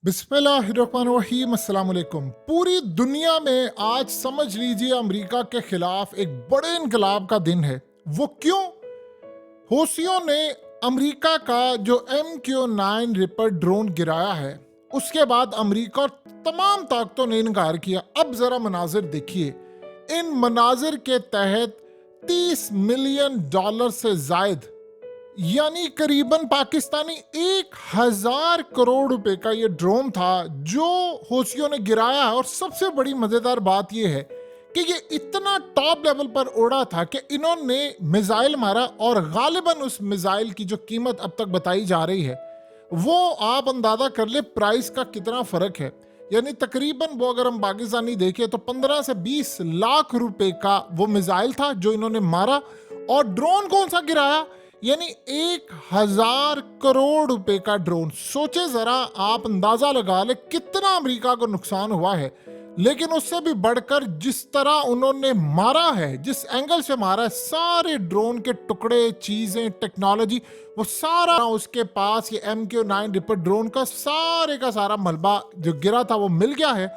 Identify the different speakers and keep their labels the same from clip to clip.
Speaker 1: बिस्मिल्लाहिर्रहमानिर्रहीम अस्सलाम वालेकुम। पूरी दुनिया में आज समझ लीजिए अमेरिका के खिलाफ एक बड़े इनकलाब का दिन है। वो क्यों? हौसियों ने अमेरिका का जो MQ-9 रिपर ड्रोन गिराया है, उसके बाद अमेरिका और तमाम ताकतों ने इनकार किया। अब जरा मनाजिर देखिए। इन मनाजिर के तहत $30 मिलियन से जायद यानी करीबन पाकिस्तानी 1,000 करोड़ रुपए का ये ड्रोन था जो हौसियों ने गिराया है। और सबसे बड़ी मजेदार बात ये है कि ये इतना टॉप लेवल पर उड़ा था कि इन्होंने मिसाइल मारा और गालिबन उस मिसाइल की जो कीमत अब तक बताई जा रही है वो आप अंदाजा कर ले प्राइस का कितना फर्क है। यानी तकरीबन वो अगर हम पाकिस्तानी देखें तो 15 से 20 लाख रुपए का वो मिसाइल था जो इन्होंने मारा। और ड्रोन कौन सा गिराया? यानी 1,000 करोड़ रुपए का ड्रोन। सोचे जरा, आप अंदाजा लगा ले कितना अमेरिका को नुकसान हुआ है। लेकिन उससे भी बढ़कर जिस तरह उन्होंने मारा है, जिस एंगल से मारा है, सारे ड्रोन के टुकड़े, चीजें, टेक्नोलॉजी, वो सारा उसके पास ये MQ-9 रिपर ड्रोन का सारा मलबा जो गिरा था वो मिल गया है।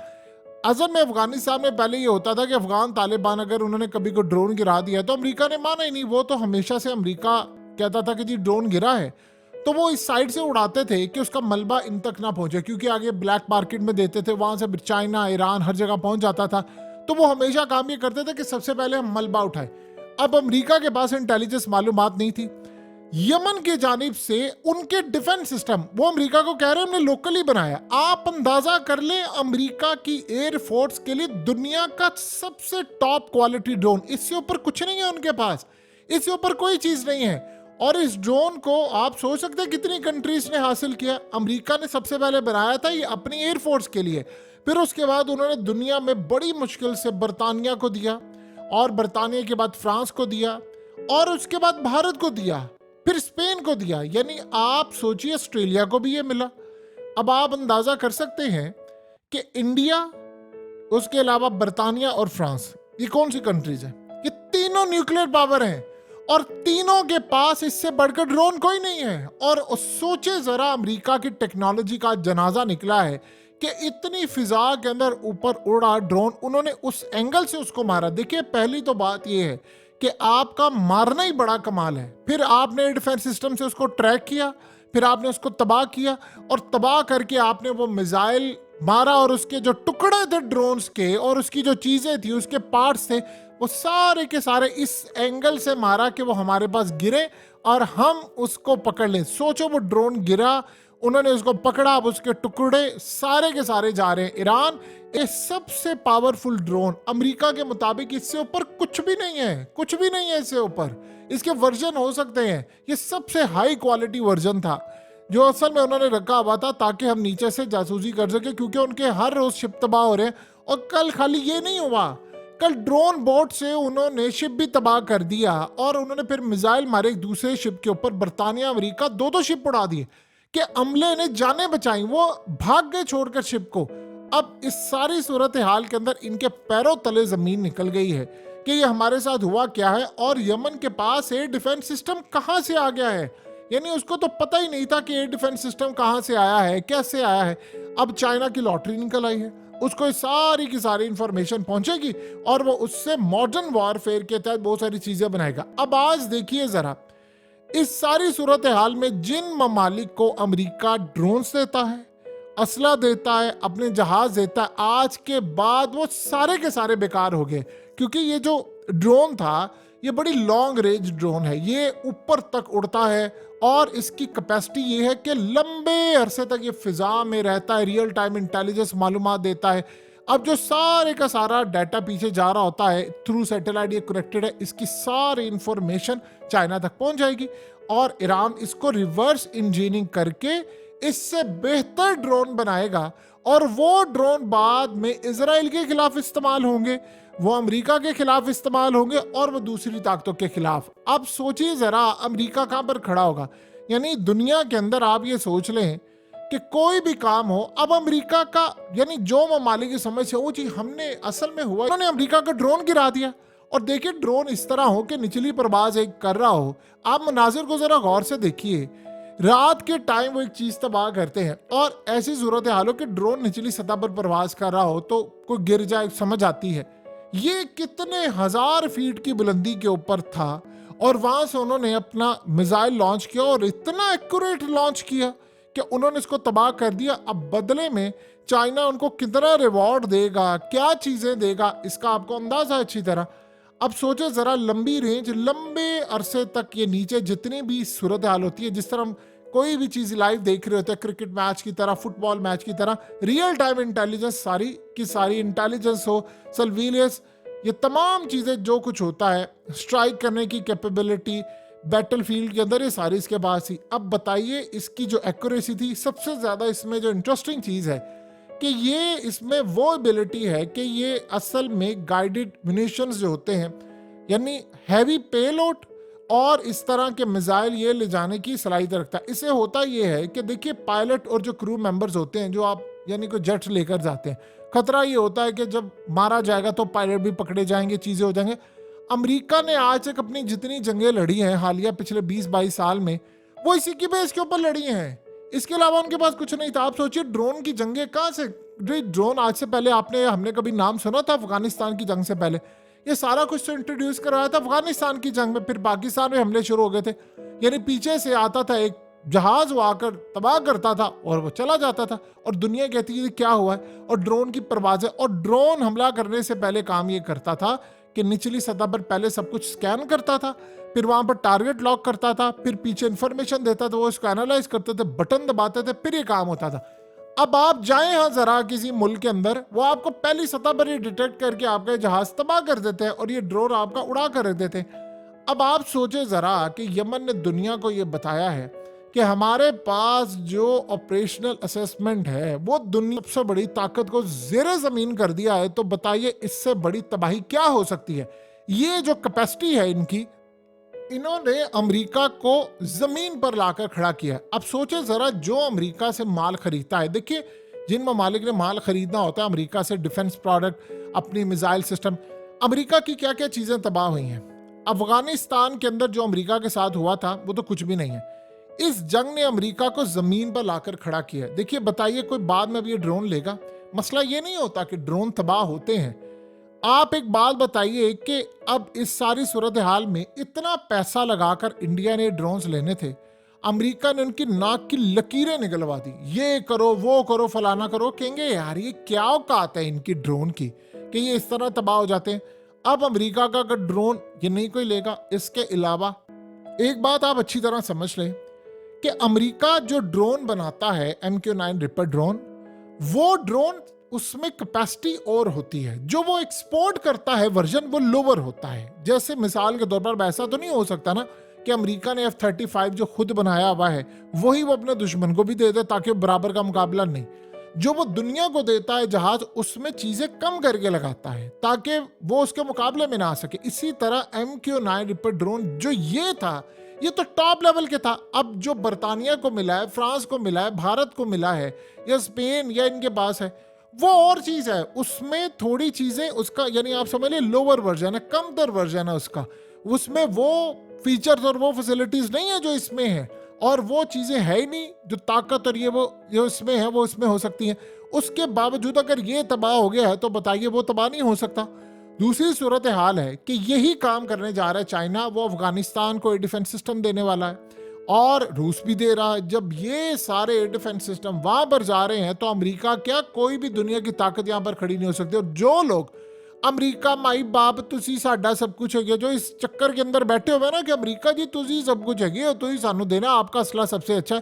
Speaker 1: असल में अफगानिस्तान में पहले ये होता था कि अफगान तालिबान अगर उन्होंने कभी कोई ड्रोन गिरा दिया तो अमेरिका ने माना ही नहीं। वो तो हमेशा से अमेरिका कहता था कि जी ड्रोन गिरा है तो वो इस साइड से उड़ाते थे कि उसका मलबा इन तक ना पहुंचे, क्योंकि आगे ब्लैक मार्केट में देते थे, वहां से चाइना, ईरान, हर जगह पहुंच जाता था। तो वो हमेशा काम ये करते थे कि सबसे पहले हम मलबा उठाए। अब अमेरिका के पास इंटेलिजेंस मालूमात नहीं थी। यमन के जानिब से उनके डिफेंस सिस्टम वो अमेरिका को कह रहे हैं हमने लोकली बनाया। आप अंदाजा कर ले, अमेरिका की एयर फोर्स के लिए दुनिया का सबसे टॉप क्वालिटी ड्रोन, इससे ऊपर कुछ नहीं है उनके पास, इससे ऊपर कोई चीज नहीं है। और इस ड्रोन को आप सोच सकते हैं कितनी कंट्रीज ने हासिल किया। अमेरिका ने सबसे पहले बनाया था ये अपनी एयर फोर्स के लिए, फिर उसके बाद उन्होंने दुनिया में बड़ी मुश्किल से बरतानिया को दिया, और बरतानिया के बाद फ्रांस को दिया, और उसके बाद भारत को दिया, फिर स्पेन को दिया। यानी आप सोचिए ऑस्ट्रेलिया को भी ये मिला। अब आप अंदाजा कर सकते हैं कि इंडिया, उसके अलावा बरतानिया और फ्रांस, ये कौन सी कंट्रीज हैं? ये तीनों न्यूक्लियर पावर हैं और तीनों के पास इससे बढ़कर ड्रोन कोई नहीं है। और सोचे जरा, अमेरिका की टेक्नोलॉजी का जनाजा निकला है कि इतनी फिजा के अंदर ऊपर उड़ा ड्रोन, उन्होंने उस एंगल से उसको मारा। देखिए, पहली तो बात यह है कि आपका मारना ही बड़ा कमाल है, फिर आपने डिफेंस सिस्टम से उसको ट्रैक किया, फिर आपने उसको तबाह किया, और तबाह करके आपने वो मिसाइल मारा, और उसके जो टुकड़े थे ड्रोन्स के और उसकी जो चीजें थी, उसके पार्ट्स थे, वो सारे के सारे इस एंगल से मारा कि वो हमारे पास गिरे और हम उसको पकड़ लें। सोचो, वो ड्रोन गिरा, उन्होंने उसको पकड़ा, अब उसके टुकड़े सारे के सारे जा रहे हैं ईरान। ये सबसे पावरफुल ड्रोन अमेरिका के मुताबिक इससे ऊपर कुछ भी नहीं है, कुछ भी नहीं है इससे ऊपर। इसके वर्जन हो सकते हैं, ये सबसे हाई क्वालिटी वर्जन था जो असल में उन्होंने रखा हुआ था ताकि हम नीचे से जासूसी कर सके, क्योंकि उनके हर रोज शिप तबाह हो रहे हैं। और कल खाली ये नहीं हुआ, कल ड्रोन बोट से उन्होंने शिप भी तबाह कर दिया, और उन्होंने फिर मिसाइल मारे एक दूसरे शिप के ऊपर। बरतानिया, अमेरिका, दो शिप उड़ा दिए कि अमले ने जाने बचाई, वो भाग गए छोड़कर शिप को। अब इस सारी सूरत हाल के अंदर इनके पैरों तले जमीन निकल गई है कि ये हमारे साथ हुआ क्या है। और यमन के पास एयर डिफेंस सिस्टम कहां से आ गया है, यानी उसको तो पता ही नहीं था कि एयर डिफेंस सिस्टम कहां से आया है, कैसे आया है। अब चाइना की लॉटरी निकल आई है, उसको सारी की सारी इंफॉर्मेशन पहुंचेगी और वो उससे मॉडर्न वॉरफेयर के तहत बहुत सारी चीजें बनाएगा। अब आज देखिए जरा, इस सारी सूरत हाल में जिन ममालिक को अमेरिका ड्रोन्स देता है, असला देता है, अपने जहाज देता है, आज के बाद वो सारे के सारे बेकार हो गए। क्योंकि ये जो ड्रोन था ये बड़ी लॉन्ग रेंज ड्रोन है, ये ऊपर तक उड़ता है और इसकी कैपेसिटी ये है कि लंबे अरसे तक ये फिजा में रहता है, रियल टाइम इंटेलिजेंस मालूमात देता है। अब जो सारे का सारा डाटा पीछे जा रहा होता है थ्रू सैटेलाइट, ये कनेक्टेड है, इसकी सारी इंफॉर्मेशन चाइना तक पहुंच जाएगी और ईरान इसको रिवर्स इंजीनियरिंग करके इससे बेहतर ड्रोन बनाएगा। और वो ड्रोन बाद में इजराइल के खिलाफ इस्तेमाल होंगे, वो अमेरिका के खिलाफ इस्तेमाल होंगे और वो दूसरी ताकतों के खिलाफ। अब सोचिए जरा, अमेरिका कहां पर खड़ा होगा। यानी दुनिया के अंदर आप ये सोच लें कि कोई भी काम हो, अब अमेरिका का, यानी जो ममालिक की समझ है वो चीज हमने असल में हुआ, उन्होंने अमेरिका का ड्रोन गिरा दिया। और देखिए, ड्रोन इस तरह हो कि निचली परवाज एक कर रहा हो। आप मनाजिर को जरा गौर से देखिए रात के टाइम वो एक चीज तबाह करते हैं, और ऐसी सूरत हाल हो कि ड्रोन निचली सतह पर प्रवास कर रहा हो तो कोई गिर जाए, समझ आती है। ये कितने हजार फीट की बुलंदी के ऊपर था और वहां से उन्होंने अपना मिसाइल लॉन्च किया और इतना एक्यूरेट लॉन्च किया कि उन्होंने इसको तबाह कर दिया। अब बदले में चाइना उनको कितना रिवॉर्ड देगा, क्या चीजें देगा, इसका आपको अंदाजा अच्छी तरह। अब सोचे जरा, लंबी रेंज, लंबे अरसे तक ये नीचे जितनी भी सूरत हाल होती है, जिस तरह हम कोई भी चीज लाइव देख रहे होते हैं, क्रिकेट मैच की तरह, फुटबॉल मैच की तरह, रियल टाइम इंटेलिजेंस, सारी की सारी इंटेलिजेंस हो, सर्विलेंस, ये तमाम चीजें जो कुछ होता है, स्ट्राइक करने की कैपेबिलिटी बैटलफील्ड के अंदर, ये सारी इसके पास थी। अब बताइए इसकी जो एक्यूरेसी थी, सबसे ज्यादा इसमें जो इंटरेस्टिंग चीज है कि ये इसमें वो एबिलिटी है कि ये असल में गाइडेड म्यूनिशंस जो होते हैं, यानी हैवी पेलोड और इस तरह के मिसाइल ये ले जाने की सलाहियत रखता है। इससे होता ये है कि देखिए, पायलट और जो क्रू मेंबर्स होते हैं, जो आप यानी कोई जेट लेकर जाते हैं, खतरा ये होता है कि जब मारा जाएगा तो पायलट भी पकड़े जाएंगे, चीजें हो जाएंगे। अमेरिका ने आज तक अपनी जितनी जंगें लड़ी हैं हालिया पिछले 20-22 साल में, वो इसी की बेस के ऊपर लड़ी हैं। इसके अलावा उनके पास कुछ नहीं था। आप सोचिए ड्रोन की जंगें कहां से, ड्रोन आज से पहले हमने कभी नाम सुना था? अफगानिस्तान की जंग से पहले ये सारा कुछ तो इंट्रोड्यूस करवाया था अफगानिस्तान की जंग में, फिर पाकिस्तान में हमले शुरू हो गए थे। यानी पीछे से आता था एक जहाज, वो आकर तबाह करता था और वो चला जाता था, और दुनिया कहती थी क्या हुआ है, और ड्रोन की परवाज़ है। और ड्रोन हमला करने से पहले काम ये करता था कि निचली सतह पर पहले सब कुछ स्कैन करता था, फिर वहां पर टारगेट लॉक करता था, फिर पीछे इंफॉर्मेशन देता था, वो उसको एनालाइज करते थे, बटन दबाते थे, फिर ये काम होता था। अब आप जाएं हाँ जरा किसी मुल्क के अंदर, वो आपको पहली सतह पर ही डिटेक्ट करके आपका जहाज तबाह कर देते हैं और ये ड्रोन आपका उड़ा कर रख देते हैं। अब आप सोचे जरा कि यमन ने दुनिया को ये बताया है कि हमारे पास जो ऑपरेशनल असेसमेंट है वो दुनिया सबसे बड़ी ताकत को जेरे जमीन कर दिया है, तो बताइए इससे बड़ी तबाही क्या हो सकती है। ये जो कैपेसिटी है इनकी, इन्होंने अमेरिका को जमीन पर लाकर खड़ा किया। अब सोचे जरा, जो अमेरिका से माल खरीदता है, देखिए जिन ममालिक ने माल खरीदना होता है अमेरिका से, डिफेंस प्रोडक्ट, अपनी मिसाइल सिस्टम, अमेरिका की क्या क्या चीजें तबाह हुई हैं। अफगानिस्तान के अंदर जो अमेरिका के साथ हुआ था वो तो कुछ भी नहीं है। इस जंग ने अमेरिका को जमीन पर लाकर खड़ा किया। देखिए बताइए, कोई बाद में भी ये ड्रोन लेगा? मसला ये नहीं होता कि ड्रोन तबाह होते हैं। आप एक बात बताइए कि अब इस सारी सूरत हाल में इतना पैसा लगाकर इंडिया ने ड्रोन्स लेने थे, अमेरिका ने उनकी नाक की लकीरें निकलवा दी, ये करो वो करो फलाना करो। कहेंगे यार ये क्या औकात है इनकी ड्रोन की कि ये इस तरह तबाह हो जाते हैं। अब अमेरिका का अगर ड्रोन ये नहीं कोई लेगा। इसके अलावा एक बात आप अच्छी तरह समझ लें कि अमेरिका जो ड्रोन बनाता है MQ-9 रिपर ड्रोन, वो ड्रोन उसमें कैपेसिटी और होती है, जो वो एक्सपोर्ट करता है वर्जन वो लोअर होता है। जैसे मिसाल के तौर पर ऐसा तो नहीं हो सकता ना कि अमेरिका ने F-35 जो खुद बनाया हुआ है वही वो अपने दुश्मन को भी दे दे ताकि बराबर का मुकाबला नहीं। जो वो दुनिया को देता है जहाज, उसमें चीजें कम करके लगाता है ताकि वो उसके मुकाबले में ना आ सके। इसी तरह MQ-9 रिपर ड्रोन जो ये था, ये तो टॉप लेवल के था। अब जो बर्तानिया को मिला है, फ्रांस को मिला है, भारत को मिला है, या स्पेन या इनके पास है, वो और चीज है। उसमें थोड़ी चीजें उसका, यानी आप समझ लें लोअर वर्जन है, कमतर वर्जन है उसका। उसमें वो फीचर्स और वो फैसिलिटीज नहीं है जो इसमें है, और वो चीजें है ही नहीं जो ताकत और ये वो जो इसमें है वो इसमें हो सकती है। उसके बावजूद अगर ये तबाह हो गया है तो बताइए वो तबाह नहीं हो सकता। दूसरी सूरत हाल है कि यही काम करने जा रहा है चाइना। वो अफगानिस्तान को डिफेंस सिस्टम देने वाला है और रूस भी दे रहा है। जब ये सारे डिफेंस सिस्टम वहां पर जा रहे हैं तो अमेरिका क्या, कोई भी दुनिया की ताकत यहां पर खड़ी नहीं हो सकती। और जो लोग अमेरिका माई बाप तुसी साडा सब कुछ है, जो इस चक्कर के अंदर बैठे हुए ना कि अमेरिका जी तुसी सब कुछ है और तुसी सानू देना, आपका असला सबसे अच्छा है,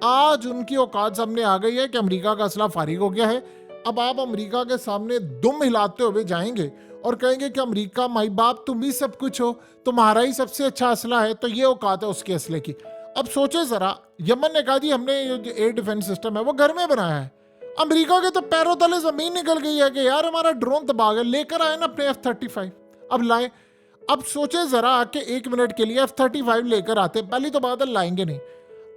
Speaker 1: आज उनकी औकात सामने आ गई है कि अमेरिका का असला फारिग हो गया है। अब आप अमेरिका के सामने दुम हिलाते हुए जाएंगे और कहेंगे कि अमेरिका माई बाप तुम ही सब कुछ हो, तुम्हारा ही सबसे अच्छा असला है, तो ये औकात है उसके असले की। अब सोचे जरा, यमन ने कहा जी हमने ये जो एयर डिफेंस सिस्टम है वो घर में बनाया है। अमेरिका के तो पैरों तले जमीन निकल गई है कि यार हमारा ड्रोन तबाह गया, लेकर आए ना अपने F-35, अब लाए। अब सोचे जरा कि 1 मिनट के लिए F-35 लेकर आते, पहली तो बात लाएंगे नहीं।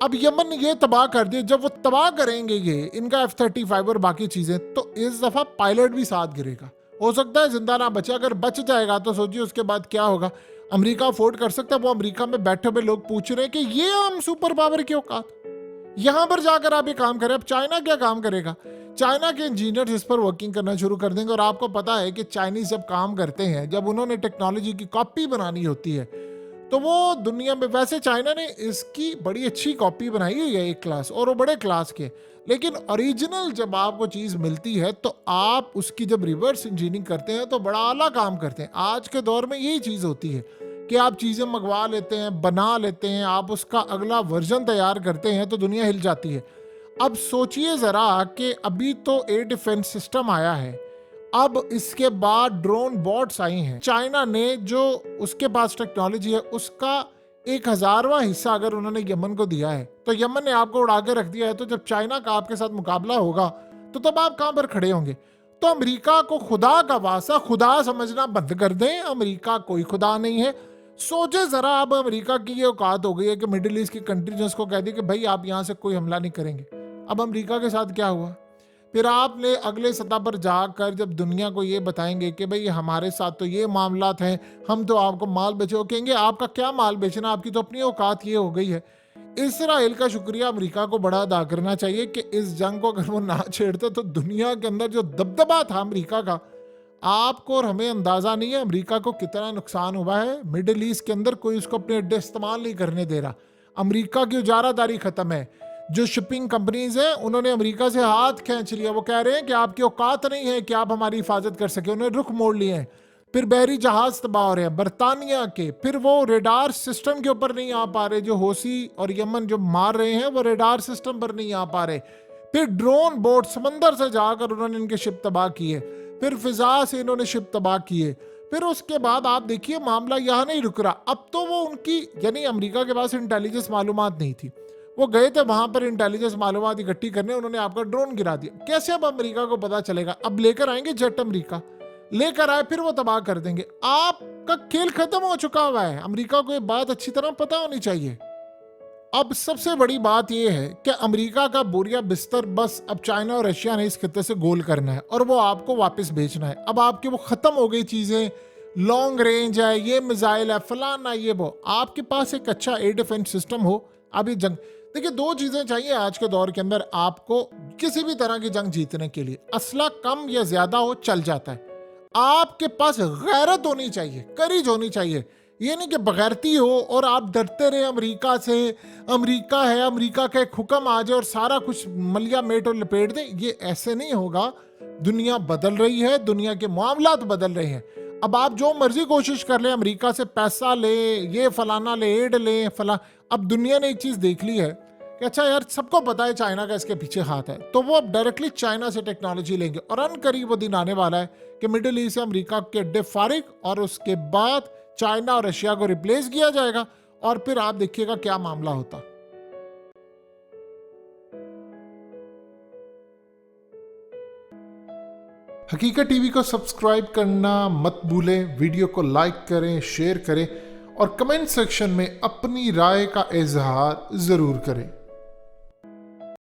Speaker 1: अब यमन ने ये तबाह कर दिया, जब वो तबाह करेंगे ये इनका F-35 और बाकी चीजें, तो इस दफा पायलट भी साथ गिरेगा। हो सकता है जिंदा ना बचे, अगर बच जाएगा तो सोचिए उसके बाद क्या होगा। अमेरिका अफोर्ड कर सकता है, वो अमेरिका में बैठे हुए लोग पूछ रहे हैं कि ये हम सुपर पावर की औकात, यहां पर जाकर आप ये काम करें। अब चाइना क्या काम करेगा? चाइना के इंजीनियर्स इस पर वर्किंग करना शुरू कर देंगे। और आपको पता है कि चाइनीज जब काम करते हैं, जब उन्होंने टेक्नोलॉजी की कॉपी बनानी होती है, तो वो दुनिया में, वैसे चाइना ने इसकी बड़ी अच्छी कॉपी बनाई हुई है एक क्लास, और वो बड़े क्लास के, लेकिन ओरिजिनल जब आपको चीज़ मिलती है तो आप उसकी जब रिवर्स इंजीनियरिंग करते हैं तो बड़ा आला काम करते हैं। आज के दौर में यही चीज़ होती है कि आप चीज़ें मंगवा लेते हैं, बना लेते हैं, आप उसका अगला वर्जन तैयार करते हैं तो दुनिया हिल जाती है। अब सोचिए ज़रा कि अभी तो एयर डिफेंस सिस्टम आया है, अब इसके बाद ड्रोन बॉट्स आई हैं। चाइना ने जो उसके पास टेक्नोलॉजी है उसका 1000वां हिस्सा अगर उन्होंने यमन को दिया है, तो यमन ने आपको उड़ा के रख दिया है, तो जब चाइना का आपके साथ मुकाबला होगा तो तब आप कहां पर खड़े होंगे? तो अमेरिका को खुदा का वास्ता खुदा समझना बंद कर दें। अमेरिका कोई खुदा नहीं है। सोचे जरा, अब अमेरिका की ये औकात हो गई है कि मिडिल ईस्ट की कंट्रीज उसको कह दी कि भाई आप यहां से कोई हमला नहीं करेंगे। अब अमेरिका के साथ क्या हुआ? फिर आपने अगले सतह पर जाकर जब दुनिया को ये बताएंगे कि भाई हमारे साथ तो ये मामलात हैं, हम तो आपको माल बेचे, वो कहेंगे आपका क्या माल बेचना, आपकी तो अपनी औकात ये हो गई है। इसराइल का शुक्रिया अमेरिका को बड़ा अदा करना चाहिए कि इस जंग को अगर वो ना छेड़ते तो दुनिया के अंदर जो दबदबा था अमेरिका का, आपको और हमें अंदाजा नहीं है अमेरिका को कितना नुकसान हुआ है। मिडिल ईस्ट के अंदर कोई उसको अपने अड्डे इस्तेमाल नहीं करने दे रहा। अमेरिका की उजारादारी खत्म है। जो शिपिंग कंपनीज हैं उन्होंने अमेरिका से हाथ खींच लिया। वो कह रहे हैं कि आपकी औकात नहीं है कि आप हमारी हिफाजत कर सके। उन्होंने रुख मोड़ लिए हैं। फिर बहरी जहाज तबाह हो रहे हैं बरतानिया के। फिर वो रेडार सिस्टम के ऊपर नहीं आ पा रहे। जो होसी और यमन जो मार रहे हैं वो रेडार सिस्टम पर नहीं आ पा रहे। फिर ड्रोन बोट समंदर से जाकर उन्होंने इनके शिप तबाह किए। फिर फिजा से इन्होंने शिप तबाह किए। फिर उसके बाद आप देखिए मामला यहाँ नहीं रुक रहा। अब तो वो उनकी, यानी अमेरिका के पास इंटेलिजेंस मालूमात नहीं थी, वो गए थे वहां पर इंटेलिजेंस मालूमात इकट्ठी करने, उन्होंने आपका ड्रोन गिरा दिया। कैसे अब अमेरिका को पता चलेगा? अब लेकर आएंगे जेट, अमेरिका लेकर आए, फिर वो तबाह कर देंगे। आपका खेल खत्म हो चुका हुआ है। अमेरिका को ये बात अच्छी तरह पता होनी चाहिए। अब सबसे बड़ी बात यह है कि अमेरिका का बोरिया बिस्तर बस अब चाइना और रशिया ने इस खत्ते से गोल करना है और वो आपको वापस बेचना है। अब आपकी वो खत्म हो गई चीजें, लॉन्ग रेंज है, ये मिसाइल है, फलाना ये वो। आपके पास एक अच्छा एयर डिफेंस सिस्टम हो। अभी जंग, देखिए दो चीजें चाहिए आज के दौर के अंदर आपको किसी भी तरह की जंग जीतने के लिए। असला कम या ज्यादा हो चल जाता है। आपके पास गैरत होनी चाहिए, करीज होनी चाहिए। ये नहीं कि बगैरती हो और आप डरते रहे अमेरिका से, अमेरिका है, अमेरिका का एक हुक्म आ जाए और सारा कुछ मलिया मेट और लपेट दे। ये ऐसे नहीं होगा। दुनिया बदल रही है, दुनिया के मामलात बदल रहे हैं। अब आप जो मर्जी कोशिश कर ले, अमेरिका से पैसा ले, ये फलाना ले, एड ले, फला। अब दुनिया ने एक चीज देख ली है कि अच्छा यार, सबको पता है चाइना का इसके पीछे हाथ है, तो वो अब डायरेक्टली चाइना से टेक्नोलॉजी लेंगे। और अनकरीब वो दिन आने वाला है कि मिडिल ईस्ट से अमेरिका के अड्डे फारिग और उसके बाद चाइना और रशिया को रिप्लेस किया जाएगा। और फिर आप देखिएगा क्या मामला होता। हकीकत टीवी को सब्सक्राइब करना मत भूलें। वीडियो को लाइक करें, शेयर करें और कमेंट सेक्शन में अपनी राय का इजहार जरूर करें।